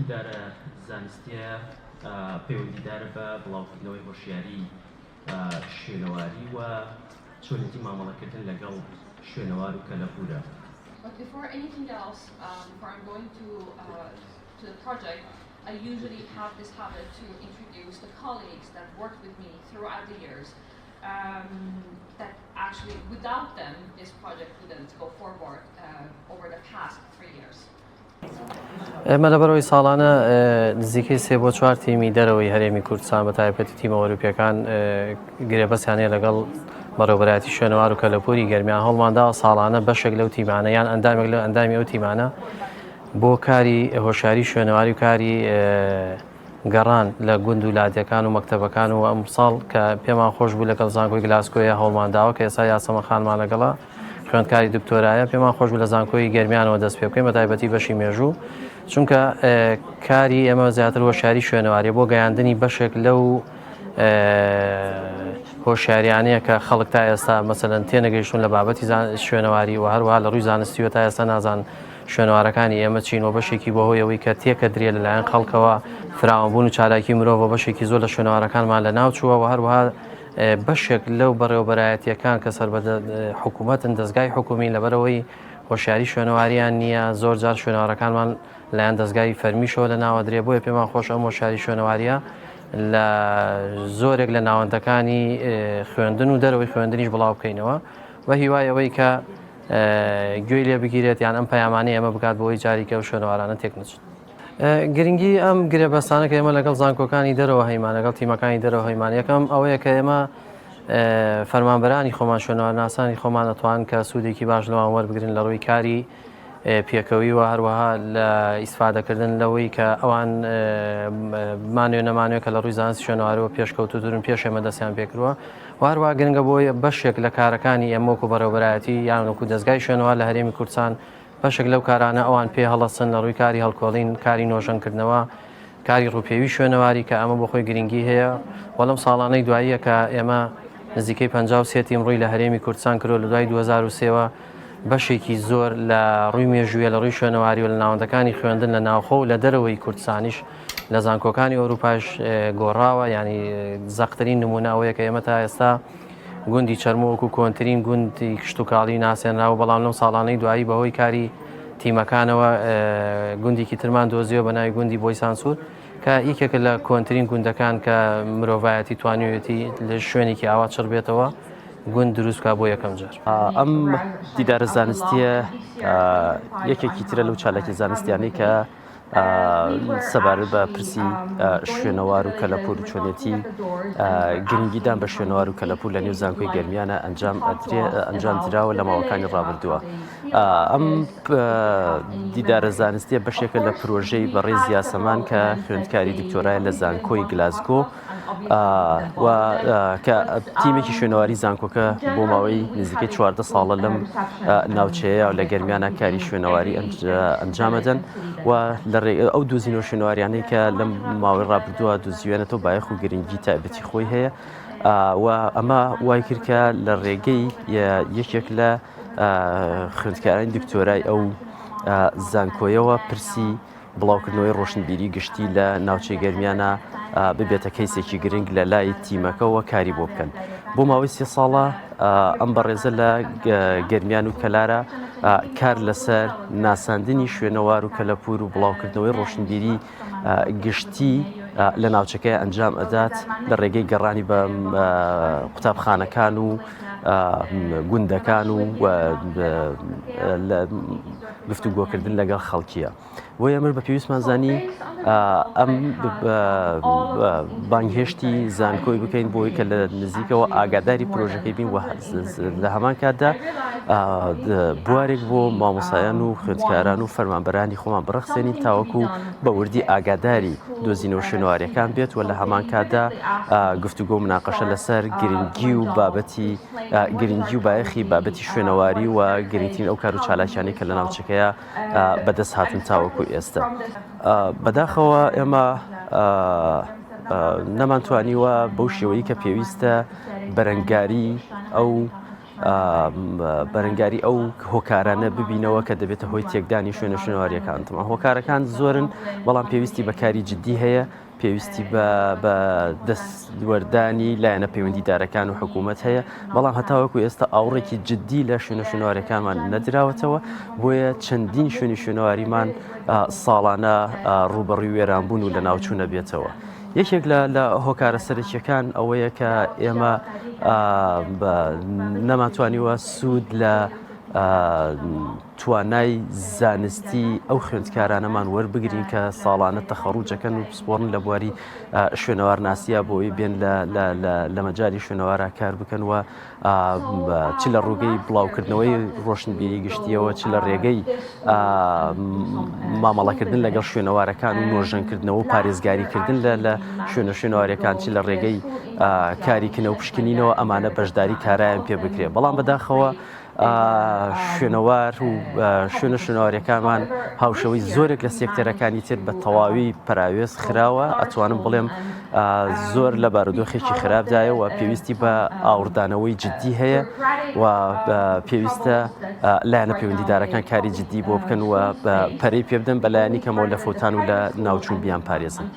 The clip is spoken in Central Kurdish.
إدارة زانستية پەیوەندیدارە بە بڵاوکردنەوەی هۆشیاری شوێنەواری و چۆنێتی مامەڵەکردن لەگەڵ شوێنەوار و کەلەپورە. But before anything else, before I'm going to the project, I usually have this habit to introduce the colleagues that worked with me throughout the years. That actually, without them, this project wouldn't go forward over the past 3 years. ئێمە لەبەرەوەی ساڵانە نزیکەی 3 بۆ 4 تیمی دەرەوەی هەرێمی کوردستان بە تایبەتی تیمە ئەوروپیەکان گرێبەستیانەیە لەگەڵ بەڕێوەبەرایەتی شوێنەوار و کەلەپوری گەرمیان هەڵمانداوە ساڵانە بەشێک لەو تیمانە یان ئەندامێک لە ئەندامی ئەو تیمانە بۆ کاری هۆشیاری شوێنەواری و کاری گەڕان لە گوند و لادیەکان و مەکتەبەکان و ئەم ساڵ کە پێمان خۆش بوو لەگەڵ زانکۆی گلاسکۆیە هەڵمانداوە کە ئێستا یاسەمەخانمان لەگەڵا خوێندکاری دکتۆرایە پێمان خۆش بوو لە زانکۆی گەرمیانەوە دەست پێ بکەین بە تایبەتی بەشی مێژوو چونکە کاری ئێمە زیاتر هۆشیاری شوێنەواری بۆ گەیاندنی بەشێک لەو هۆشیاریانەیە کە خەڵک تا ئێستا مەسەلەن تێنەگەیشتون لە بابەتی شوێنەواری و هەروەها لە ڕووی زانستیوە تا ئێستا نازان شوێنەوارەکانی ئێمە چینەوە بەشێکی بەهۆیەوەی کە تێکە درێ لەلایەن خەڵکەوە فراوانبوون و چالاکی مرۆڤ بەشێکی زۆر لە شوێنەوارەکانمان لە ناو چووە و هەروەها بەشێک لەو بەڕێوەبەرایەتیەکان کە سەربەدە حکوومەتن دەستگای حکومی لەبەرەوەی هۆشیاری شوێنەواریان نییە زۆر جار شوێنەوارەکانمان لایەن دەستگای فەرمیشەوە لە ناوە درێ بۆیە پێمان خۆش ئەم هۆشیاری شوێنەواریە لە زۆرێک لە ناوەندەکانی خوێندن و دەرەوەی خوێندنیش بڵاو بکەینەوە و هیوایەوەی کە گوێی لێ بگیرێت یان ئەم پەیامانەی ئەمە بکات بۆی جاریکە و شوێنەوارانە تێک نەچن. گرنگی ئەم گرێبەستانە کە ئێمە لەگەڵ زانکۆکانی دەرەوە هەیمان لەگەڵ تیمەکانی دەرەوە هەیمان یەکەم ئەوەیە کە ئێمە فەرمانبەرانی خۆمان شوێنەوارناسانی خۆمان دەتوان کە سوودێکی باش لەوان وەربگرن لە ڕووی کاری پێکەوی و هەروەها لە ئیسفادەکردن لەوەی کە ئەوان مانوێ نەمانوێت کە لە ڕووی زانستی شوێنەوارەوە پێشکەوتوترن پێش ئێمە دەستیان پێکردووە و هەروەها گرنگە بۆی بەشێک لە کارەکانی ئێمە وەکو بەڕێوەبەرایەتی یان وەکو دەستگای شوێنەوار لە هەرێمی کوردستان بەشێک لەو کارانە ئەوان پێ هەڵەسن لە ڕووی کاری هەڵکۆڵین کاری نۆژەنکردنەوە کاری ڕووپێوی شوێنەواری کە ئەمە بۆ خۆی گرنگی هەیە وەڵام ساڵانەی دواییە کە ئێمە نزیکەی 53 تیم ڕووی لە هەرێمی کوردستان کردو لە دوای 2023ەوە بەشێکی زۆر لە ڕووی مێژوویە لە ڕووی شوێنەواری و لە ناوەندەکانی خوێندن لە ناوخۆ و لە دەرەوەی کوردستانیش لە زانکۆکانی ئەوروپاش گۆڕاوە ینی زەقترین نمونە ئەوەیە کە ئێمە تا ئێستا گوندی چەرمۆوەکو کۆنترین گوندی کشت و کاڵی ناسێنراوە بەڵام لەم ساڵانەی دوایی بەهۆی کاری تیمەکانەوە گوندێکی ترمان دۆزیەوە بە ناوی گوندی بۆی سانسور کە یەکێکە لە کۆنترین گوندەکان کە مرۆڤایەتی توانیوێتی لە شوێنێکی ئاوا چڕ بێتەوە گوند دروستکە بۆ یەکەم جار. ئەم دیدارە زانستیە یەکێکی ترە لەو چالاکی زانستیانی کە سەبارەت بە پرسی شوێنەوار و کەلەپور و چۆنێتی گرنگیدان بە شوێنەوار و کەلەپور لە نێو زانکۆی گەرمیانە ئەنجام دراوە لە ماوەکانی ڕابردووە. ئەم دیدارە زانستیە بەشێکە لە پرۆژەی بەڕێز یاسەمان کە خوێندکاری دکتۆرایە لە زانکۆی گلاسگۆ و کە تیمێکی شوێنەواری زانکۆکە بۆ ماوەی نزیکەی 14 ساڵە لەم ناوچەیە و لە گەرمیانە کاری شوێنەواری ئەنجامەدەن و ئەو دوزینەوە شوێنەواریانەی کە لەم ماوەی ڕابردووە دوزیوێنێتەوە بایەخ و گرنگی تایبەتی خۆی هەیە و ئەمە وای کرد کە لە ڕێگەی یەکێک لە خوێندکارانی دکتۆرای ئەو زانکۆیەوە پرسی بڵاوکردنەوەی ڕۆشنبیری گشتی لە ناوچەی گەرمیانە ببێتە کەیسێکی گرنگ لە لای تیمەکەەوە کاری بۆ بکەن. بۆ ماوەی 3 ساڵە ئەم بەڕێزە لە گەرمیان و کەلارە کار لەسەر ناساندنی شوێنەوار و کەلەپور و بڵاوکردنەوەی ڕۆشنبیری گشتی لە ناوچەکەی ئەنجام ئەدات لە ڕێگەی گەڕانی بە قوتابخانەکان و گوندەکان و گفتوگۆکردن لەگەڵ خەڵکیە. بۆ ئێمە بە پێویستمان زانی ئەم بانگهێشتی زانکۆی بکەین بۆی کە لە نزیکەوە ئاگاداری پرۆژەکەی بین لە هەمان کاتدا بوارێک بۆ مامۆسایان و خوێندکاران و فەرمانبەرانی خۆمان بڕەخسێنین تاوەکو بە وردی ئاگاداری دۆزینەوە شوێنەواریەکان بێت و لە هەمان کاتدا گفتوگۆ و مناقەشە لەسەر گرنگی و بابەتی گرنگی و بایەخی بابەتی شوێنەواری و گرنگترین ئەو کار و چالاکیانەی کە لە ناوچەکەیە بەدەست هاتون تاوەکو ئێستا. بەداخەوە ئێمە نەمانتوانیوە بەو شێوەیە کە پێویستە بەرەنگاری ئەو بەرەنگاری ئەو هۆکارانە ببینەوە کە دەبێتە هۆی تێکدانی شوێنە شوێنەوەریەکانتەوە. هۆکارەکان زۆرن بەڵام پێویستی بەکاری جددی هەیە، پێویستی بە دەستوەردانی لایەنە پەیوەندیدارەکان و حکوومەت هەیە، بەڵام هەتاوەکو ئێستا ئاوڕێکی جددی لە شوێنە شوێنەوەریەکانمان نەدراوەتەوە، بۆیە چەندین شوێنی شوێنەواریمان ساڵانە ڕوبەڕووی وێرانبوون و لە ناوچوونە بێتەوە. یەکێک لە هۆکارە سەرەکیەکان ئەوەیە کە ئێمە نەماتوانیوە سوود لە توانای زانستی ئەو خوێندکارانەمان وەربگرین کە ساڵانە تەخەڕوجەکەن و پسپۆڕن لە بواری شوێنەوارناسیە بۆی بێن لە مەجای شوێنەوارە کار بکەن و چ لە ڕووگەی بڵاوکردنەوەی ڕۆشنبیری گشتیەوە چ لە ڕێگەی مامەڵەکردن لەگەڵ شوێنەوارەکان و نۆژەنکردنەوە و پارێزگاریکردن لە شوێنەوارەکان چ لە ڕێگەی کاریکردنە و پشکنینەوە ئەمانە بەشداری کارایان پێ بکرێ. بەڵام بەداخەوە شوێنەوار و شوێنە شوێنەوارەکانمان هاوشەوەی زۆرێک لە سێکتەرەکانی تر بە تەواوی پراوێز خراوە. ئەتوانم بڵێم زۆر لە بارودۆخێکی خراپدایە و پێویستی بە ئاوردانەوەی جددی هەیە و پێویستە لایەنە پەیوەندیدارەکان کاری جددی بۆ بکەن و پەرەی پێ بدەن بە لایەنی کەمەوە لە فۆتان و لە ناوچوون بیان پارێزن.